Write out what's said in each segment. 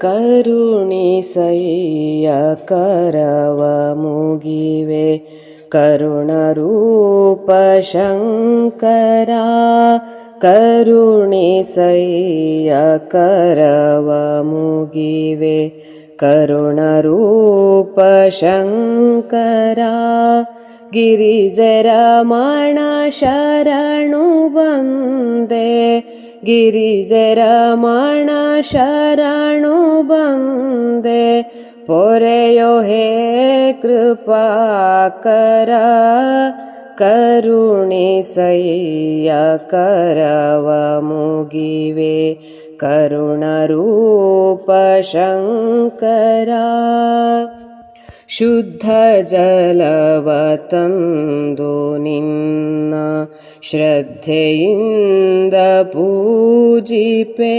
ಕರುಣಿಸಯ್ಯ ಕರವ ಮುಗಿವೆ ಕರುಣರೂಪ ಶಂಕರ ಕರುಣಿಸಯ್ಯ ಕರವ ಮುಗಿವೆ ಕರುಣರೂಪ ಶಂಕರ ಗಿರಿಜರಮಣ ಶರಣು ಬಂದೆ ಗಿರಿಜರಮಣ ಶರಣು ಬಂದೆ ಪೊರೆಯೋ ಹೇ ಕೃಪಾಕರ ಕರುಣಿಸಯ್ಯ ಕರವ ಮುಗಿವೆ ಕರುಣರೂಪ ಶಂಕರ ಶುದ್ಧ ಜಲವ ತಂದು ನಿನ್ನ ಶ್ರದ್ಧೆಯಿಂದ ಪೂಜಿಪೆ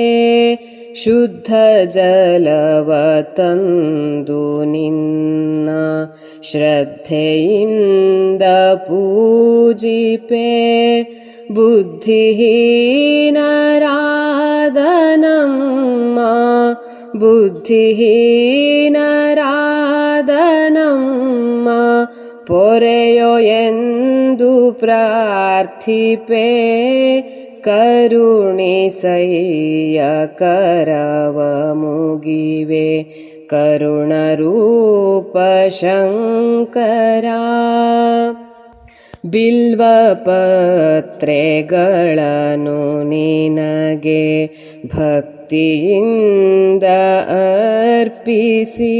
ಶುದ್ಧ ಜಲವ ತಂದು ನಿನ್ನ ಶ್ರದ್ಧೆಯಿಂದ ಪೂಜಿಪೆ ಬುದ್ಧಿಹೀನರಾದ ನಮ್ಮ ಬುದ್ಧಿಹೀನರಾದ ನಮ್ಮ ಪೊರೆಯೋ ಎಂದು ಪ್ರಾರ್ಥಿಪೆ ಕರುಣಿಸಯ್ಯ ಕರವ ಮುಗಿವೆ ಕರುಣರೂಪ ಶಂಕರ ಬಿಲ್ವಪತ್ರೆಗಳನ್ನು ನಿನಗೆ ಭಕ್ತಿಯಿಂದ ಅರ್ಪಿಸಿ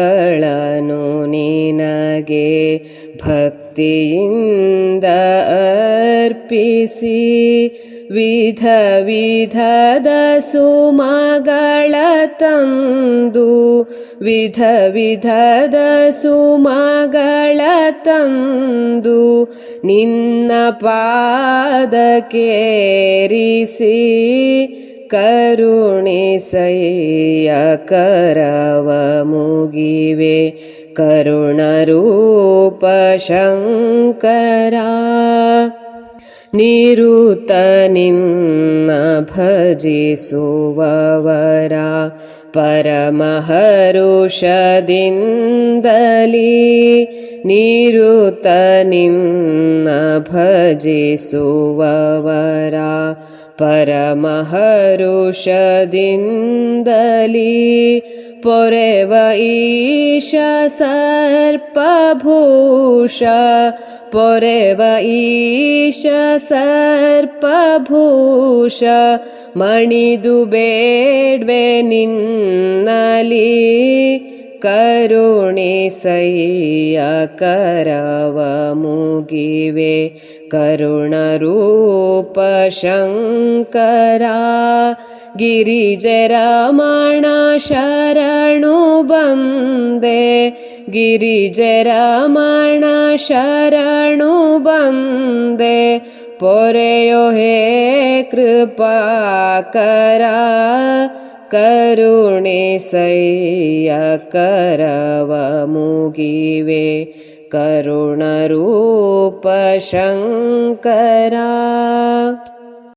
ಬಿಲ್ವಪತ್ರೆಗಳನ್ನು ನಿನಗೆ ಭಕ್ತಿಯಿಂದ ಅರ್ಪಿಸಿ ವಿಧ ವಿಧದ ಸುಮಗಳ ತಂದು ವಿಧ ವಿಧದ ಸುಮಗಳ ತಂದು ನಿನ್ನ ಪಾದಕ್ಕೇರಿಸಿ ಕರುಣಿಸಯ್ಯ ಕರವ ಮುಗಿವೆ ಕರುಣರೂಪ ಶಂಕರ ನಿರುತ ನಿನ್ನ ಭಜಿಸುವವರ ಪರಮಹರುಷದಿಂದಲೀ ನಿರುತ ನಿನ್ನ ಭಜಿಸುವವರ ಪರಮಹರುಷದಿಂದಲೀ ಪೊರೆವ ಈಶ ಸರ್ಪಭೂಷ ಪೊರೆವ ಈಶ ಸರ್ಪಭೂಷ ಮಣಿದು ಬೇಡ್ವೆ ನಿನ್ನಲಿ ಕರುಣಿಸಯ್ಯ ಕರವ ಮುಗಿವೆ ಕರುಣರೂಪ ಶಂಕರ ಗಿರಿಜರಮಣ ಶರಣು ಬಂದೆ ಗಿರಿಜರಮಣ ಶರಣು ಬಂದೆ ಪೊರೆಯೋ ಹೇ ಕೃಪಾಕರ ಕರುಣಿಸಯ್ಯ ಕರವ ಮುಗಿವೆ ಕರುಣರೂಪ ಶಂಕರ